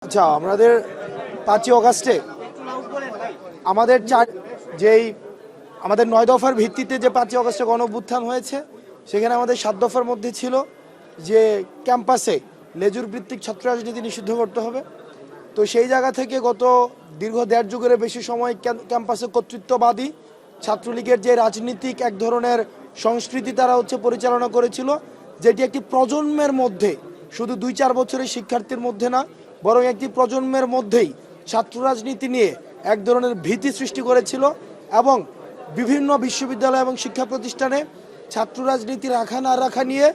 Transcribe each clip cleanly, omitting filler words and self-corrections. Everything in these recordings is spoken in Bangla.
আচ্ছা, আমাদের 5ই অগাস্টে আমাদের আমাদের 9 দফার ভিত্তিতে যে 5ই অগাস্টে গণঅভ্যুত্থান হয়েছে, সেখানে আমাদের 7 দফার মধ্যে ছিল যে ক্যাম্পাসে লেজুর ভিত্তিক ছাত্র রাজনীতি নিষিদ্ধ করতে হবে। তো সেই জায়গা থেকে গত দীর্ঘ 1.5 যুগের বেশি সময় ক্যাম্পাসে কর্তৃত্ববাদী ছাত্রলীগের যে রাজনীতিক এক ধরনের সংস্কৃতি তারা পরিচালনা করেছিল, যেটি একটি প্রজন্মের মধ্যে, শুধু 2-4 বছরের শিক্ষার্থীর মধ্যে না, বরং একটি প্রজন্মের মধ্যেই ছাত্র রাজনীতি নিয়ে এক ধরনের ভীতি সৃষ্টি করেছিল। এবং বিভিন্ন বিশ্ববিদ্যালয় এবং শিক্ষা প্রতিষ্ঠানে ছাত্র রাজনীতি রাখা না রাখা নিয়ে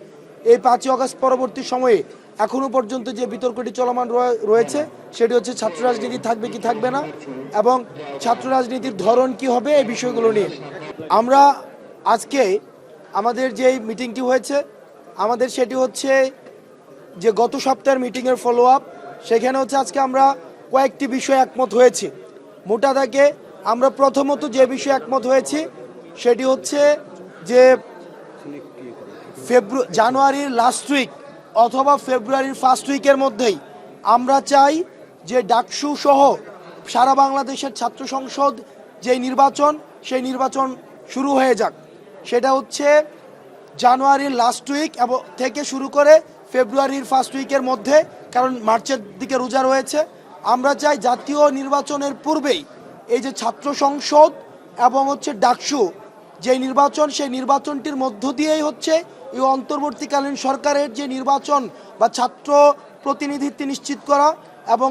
এই 5ই অগাস্ট পরবর্তী সময়ে এখনো পর্যন্ত যে বিতর্কটি চলমান রয়েছে, সেটি হচ্ছে ছাত্র রাজনীতি থাকবে কি থাকবে না, এবং ছাত্র রাজনীতির ধরন কি হবে, এই বিষয়গুলো নিয়ে আমরা আজকে আমাদের যেই মিটিংটি হয়েছে, আমাদের সেটি হচ্ছে যে গত সপ্তাহের মিটিংয়ের ফলো আপ। সেখানে আজকে আমরা কয়েকটি বিষয়ে একমত হয়েছি। মোটা দাগে আমরা প্রথমত যে বিষয়ে একমত হয়েছি সেটি হচ্ছে যে জানুয়ারির লাস্ট উইক অথবা ফেব্রুয়ারির ফার্স্ট উইকের মধ্যেই আমরা চাই যে ডাকসু সহ সারা বাংলাদেশের ছাত্র সংসদ যে নির্বাচন, সেই নির্বাচন শুরু হয়ে যাক। সেটা হচ্ছে জানুয়ারির লাস্ট উইক এবং থেকে শুরু করে ফেব্রুয়ারির ফার্স্ট উইকের মধ্যে, কারণ মার্চের দিকে রোজা রয়েছে। আমরা চাই জাতীয় নির্বাচনের পূর্বেই এই যে ছাত্র সংসদ এবং ডাকসু যে নির্বাচন, সেই নির্বাচনটির মধ্য দিয়েই এই অন্তর্বর্তীকালীন সরকারের যে নির্বাচন বা ছাত্র প্রতিনিধিত্ব নিশ্চিত করা, এবং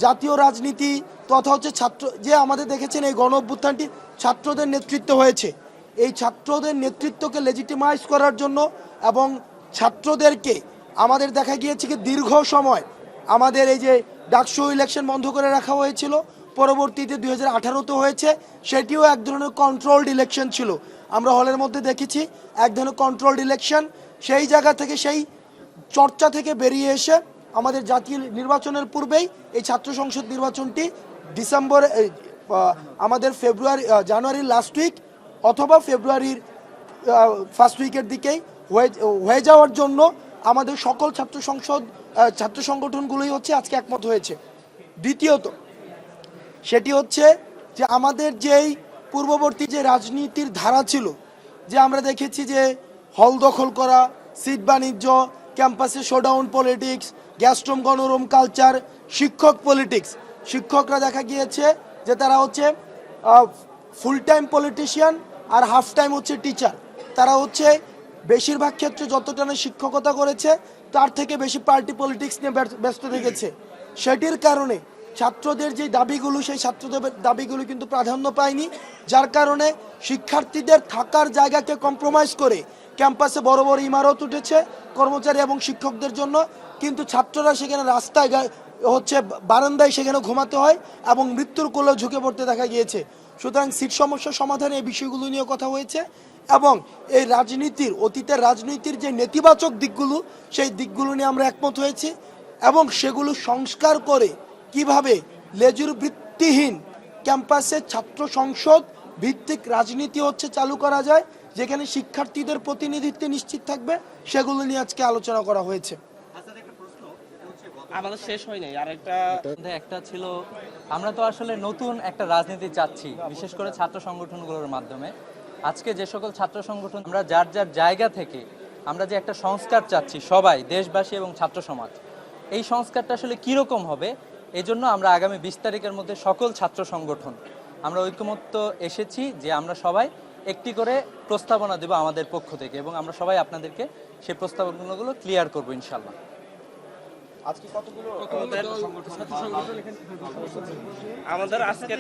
জাতীয় রাজনীতি তথা ছাত্র যে আমাদের দেখেছেন এই গণ অভ্যুত্থানটি ছাত্রদের নেতৃত্ব হয়েছে, এই ছাত্রদের নেতৃত্বকে লেজিটিমাইজ করার জন্য এবং ছাত্রদেরকে আমাদের দেখা গিয়েছে কি দীর্ঘ সময় আমাদের এই যে ডাকসু ইলেকশন বন্ধ করে রাখা হয়েছিল, পরবর্তীতে 2018-তে হয়েছে, সেটিও এক ধরনের কন্ট্রোলড ইলেকশন ছিল। আমরা হলের মধ্যে দেখেছি এক ধরনের কন্ট্রোলড ইলেকশন। সেই জায়গা থেকে, সেই চর্চা থেকে বেরিয়ে এসে আমাদের জাতীয় নির্বাচনের পূর্বেই এই ছাত্র সংসদ নির্বাচনটি আমাদের জানুয়ারির লাস্ট উইক অথবা ফেব্রুয়ারির ফার্স্ট উইকের দিকেই হয়ে যাওয়ার জন্য আমাদের সকল ছাত্র সংগঠনগুলোই আজকে একমত হয়েছে। দ্বিতীয়ত সেটি যে আমাদের যেই পূর্ববর্তী যে রাজনীতির ধারা ছিল, যে আমরা দেখেছি যে হল দখল করা, সিট বাণিজ্য, ক্যাম্পাসে শোডাউন পলিটিক্স, গ্যাস্ট্রোম গণরুম কালচার, শিক্ষক পলিটিক্স, শিক্ষকরা দেখা গিয়েছে যে তারা ফুল টাইম পলিটিশিয়ান আর হাফ টাইম টিচার। তারা বেশিরভাগ ক্ষেত্রে যতটা না শিক্ষকতা করেছে, তার থেকে বেশি পার্টি পলিটিক্স নিয়ে ব্যস্ত থেকেছে। সেটির কারণে ছাত্রদের যে দাবিগুলো, সেই ছাত্রদের দাবিগুলো কিন্তু প্রাধান্য পায়নি, যার কারণে শিক্ষার্থীদের থাকার জায়গাকে কম্প্রোমাইজ করে ক্যাম্পাসে বড় বড় ইমারত উঠেছে কর্মচারী এবং শিক্ষকদের জন্য, কিন্তু ছাত্ররা সেখানে রাস্তায় বারান্দায় সেখানে ঘুমাতে হয় এবং মৃত্যুর কোলে ঝুঁকে পড়তে দেখা গিয়েছে। সুতরাং সিট সমস্যার সমাধানে এই বিষয়গুলো নিয়ে কথা হয়েছে, এবং এই অতীতের রাজনীতির যে নেতিবাচক দিকগুলো, সেই দিকগুলো নিয়ে আমরা একমত হয়েছি, এবং সেগুলো সংস্কার করে কিভাবে লেজুর বৃত্তিহীন ক্যাম্পাসে ছাত্র সংসদ ভিত্তিক রাজনীতি চালু করা যায়, যেখানে শিক্ষার্থীদের প্রতিনিধিত্ব নিশ্চিত থাকবে, সেগুলো নিয়ে আজকে আলোচনা করা হয়েছে। আমাদের শেষ হয় নাই, আর একটা ছিল, আমরা তো আসলে নতুন একটা রাজনীতি চাচ্ছি, বিশেষ করে ছাত্র সংগঠনগুলোর মাধ্যমে। আজকে যে সকল ছাত্র সংগঠন আমরা যার যার জায়গা থেকে আমরা যে একটা সংস্কার চাচ্ছি, সবাই দেশবাসী এবং ছাত্র সমাজ, এই সংস্কারটা আসলে কীরকম হবে, এই জন্য আমরা আগামী 20 তারিখের মধ্যে সকল ছাত্র সংগঠন আমরা ঐকমত্য এসেছি যে আমরা সবাই একটি করে প্রস্তাবনা দেব আমাদের পক্ষ থেকে, এবং আমরা সবাই আপনাদেরকে সেই প্রস্তাবনাগুলো ক্লিয়ার করবো ইনশাল্লাহ। আজকে কতগুলো আমাদের আজকে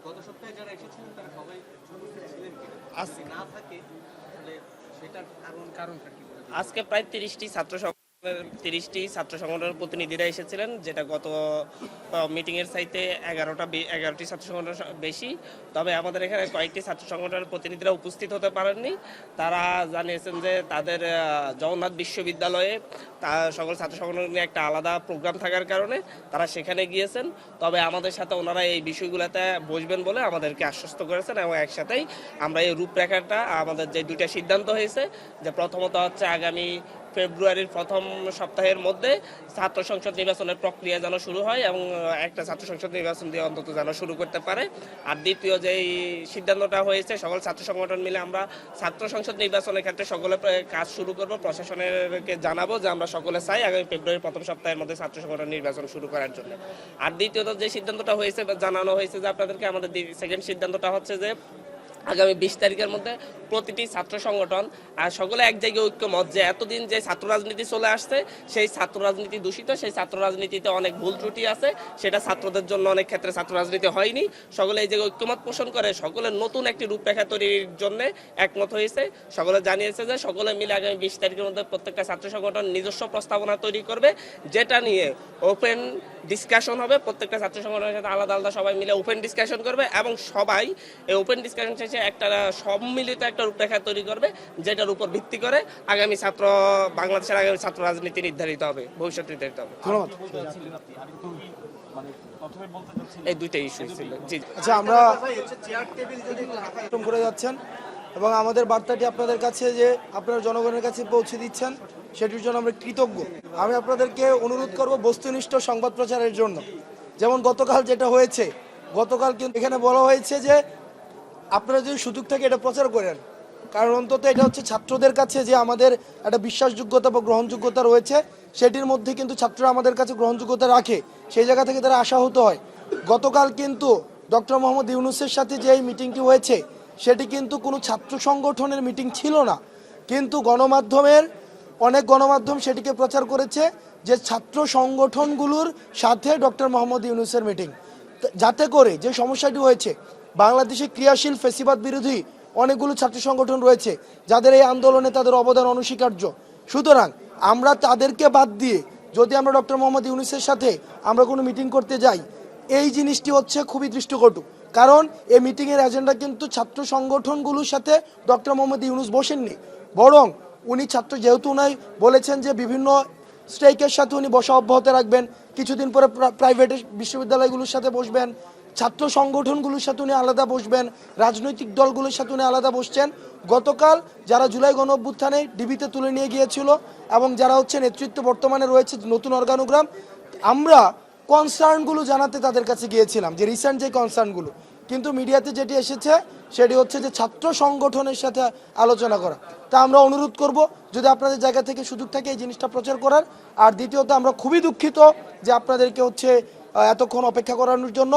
গত সপ্তাহে যারা এসেছিলেন তারা সবাই ছিলেন না থাকে, সেটার কারণটা কি? আজকে প্রায় 30টি ছাত্র 30টি ছাত্র সংগঠনের প্রতিনিধিরা এসেছিলেন, যেটা গত মিটিংয়ের চাইতে 11টি ছাত্র সংগঠন বেশি। তবে আমাদের এখানে কয়েকটি ছাত্র সংগঠনের প্রতিনিধিরা উপস্থিত হতে পারেননি। তারা জানিয়েছেন যে তাদের জগন্নাথ বিশ্ববিদ্যালয়ে সকল ছাত্র সংগঠন নিয়ে একটা আলাদা প্রোগ্রাম থাকার কারণে তারা সেখানে গিয়েছেন। তবে আমাদের সাথে ওনারা এই বিষয়গুলোতে বসবেন বলে আমাদেরকে আশ্বস্ত করেছেন, এবং একসাথেই আমরা এই রূপরেখাটা, আমাদের যে দুইটা সিদ্ধান্ত হয়েছে, যে প্রথমত হচ্ছে আগামী ফেব্রুয়ারির প্রথম সপ্তাহের মধ্যে ছাত্র সংসদ নির্বাচনের প্রক্রিয়া যেন শুরু হয় এবং একটা ছাত্র সংসদ নির্বাচন দিয়ে অন্তত যেন শুরু করতে পারে। আর দ্বিতীয় যেই সিদ্ধান্তটা হয়েছে, সকল ছাত্র সংগঠন মিলে আমরা ছাত্র সংসদ নির্বাচনের ক্ষেত্রে সকলে কাজ শুরু করব, প্রশাসনেরকে জানাবো যে আমরা সকলে চাই আগামী ফেব্রুয়ারির প্রথম সপ্তাহের মধ্যে ছাত্র সংগঠন নির্বাচন শুরু করার জন্য। আর দ্বিতীয়ত যে সিদ্ধান্তটা হয়েছে, জানানো হয়েছে যে আপনাদেরকে, আমাদের সেকেন্ড সিদ্ধান্তটা হচ্ছে যে আগামী 20 তারিখের মধ্যে প্রতিটি ছাত্র সংগঠন আর সকলে এক জায়গায় ঐক্যমত যে এতদিন যে ছাত্র রাজনীতি চলে আসছে, সেই ছাত্র রাজনীতি দূষিত, সেই ছাত্র রাজনীতিতে অনেক ভুল ত্রুটি আছে, সেটা ছাত্রদের জন্য অনেক ক্ষেত্রে ছাত্র রাজনীতি হয়নি। সকলে এই জায়গায় ঐক্যমত পোষণ করে সকলে নতুন একটি রূপরেখা তৈরির জন্য একমত হয়েছে। সকলে জানিয়েছে যে সকলে মিলে আগামী 20 তারিখের মধ্যে প্রত্যেকটা ছাত্র সংগঠন নিজস্ব প্রস্তাবনা তৈরি করবে, যেটা নিয়ে ওপেন ডিসকাশন হবে। প্রত্যেকটা ছাত্র সংগঠনের সাথে আলাদা আলাদা সবাই মিলে ওপেন ডিসকাশন করবে, এবং সবাই এই ওপেন ডিসকাশন শেষে একটা সম্মিলিত একটা রূপরেখা তৈরি করবে, যেটার উপর ভিত্তি করে বাংলাদেশের আগামী ছাত্র রাজনীতি নির্ধারিত হবে, ভবিষ্যৎ নির্ধারিত হবে। ধন্যবাদ। এই দুইটা ইস্যু ছিল। জি, আচ্ছা, আমরা করে যাচ্ছেন এবং আমাদের বার্তাটি আপনাদের কাছে যে আপনারা জনগণের কাছে পৌঁছে দিচ্ছেন, সেটির জন্য আমরা কৃতজ্ঞ। আমি আপনাদেরকে অনুরোধ করব বস্তুনিষ্ঠ সংবাদ প্রচারের জন্য। যেমন গতকাল যেটা হয়েছে, গতকাল কিন্তু এখানে বলা হয়েছে যে আপনারা যদি সুযোগ থাকে এটা প্রচার করেন, কারণ অন্তত এটা হচ্ছে ছাত্রদের কাছে যে আমাদের একটা বিশ্বাসযোগ্যতা বা গ্রহণযোগ্যতা রয়েছে, সেটির মধ্যে কিন্তু ছাত্ররা আমাদের কাছে গ্রহণযোগ্যতা রাখে, সেই জায়গা থেকে তারা আশাহত হয়। গতকাল কিন্তু ডক্টর মোহাম্মদ ইউনূসের সাথে যে এই মিটিংটি হয়েছে, সেটি কিন্তু কোনো ছাত্র সংগঠনের মিটিং ছিল না, কিন্তু অনেক গণমাধ্যম সেটিকে প্রচার করেছে যে ছাত্র সংগঠনগুলোর সাথে ডক্টর মোহাম্মদ ইউনূসের মিটিং, যাতে করে যে সমস্যাটি হয়েছে, বাংলাদেশে ক্রিয়াশীল ফ্যাসিবাদ বিরোধী অনেকগুলো ছাত্র সংগঠন রয়েছে যাদের এই আন্দোলনে তাদের অবদান অনস্বীকার্য। সুতরাং আমরা তাদেরকে বাদ দিয়ে যদি আমরা ডক্টর মোহাম্মদ ইউনূসের সাথে আমরা কোনো মিটিং করতে যাই, এই জিনিসটি হচ্ছে খুবই দৃষ্টিকটু। কারণ এই মিটিংয়ের এজেন্ডা কিন্তু ছাত্র সংগঠনগুলোর সাথে ডক্টর মোহাম্মদ ইউনূস বসেননি, বরং উনি যেহেতু উনি বলেছেন যে বিভিন্ন স্ট্রাইকের সাথে উনি বসা অব্যাহত রাখবেন, কিছুদিন পরে প্রাইভেট বিশ্ববিদ্যালয়গুলোর সাথে বসবেন, ছাত্র সংগঠনগুলোর সাথে উনি আলাদা বসবেন, রাজনৈতিক দলগুলোর সাথে উনি আলাদা বসছেন। গতকাল যারা জুলাই গণ অভ্যুত্থানে ডিবিতে তুলে নিয়ে গিয়েছিল এবং যারা হচ্ছে নেতৃত্ব বর্তমানে রয়েছে নতুন অর্গানোগ্রাম, আমরা কনসার্নগুলো জানাতে তাদের কাছে গিয়েছিলাম, যে রিসেন্ট যে কনসার্নগুলো, কিন্তু মিডিয়াতে যেটি এসেছে সেটি হচ্ছে যে ছাত্র সংগঠনের সাথে আলোচনা করা। তা আমরা অনুরোধ করব যদি আপনাদের জায়গা থেকে সুযোগ থাকে এই জিনিসটা প্রচার করার। আর দ্বিতীয়ত আমরা খুবই দুঃখিত যে আপনাদেরকে হচ্ছে এতক্ষণ অপেক্ষা করানোর জন্য।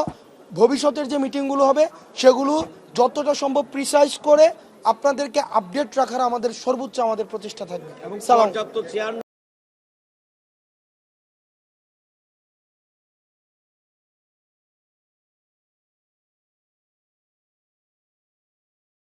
ভবিষ্যতের যে মিটিংগুলো হবে সেগুলো যতটা সম্ভব প্রিসাইজ করে আপনাদেরকে আপডেট রাখার আমাদের সর্বোচ্চ প্রচেষ্টা থাকবে। এবং সালাম।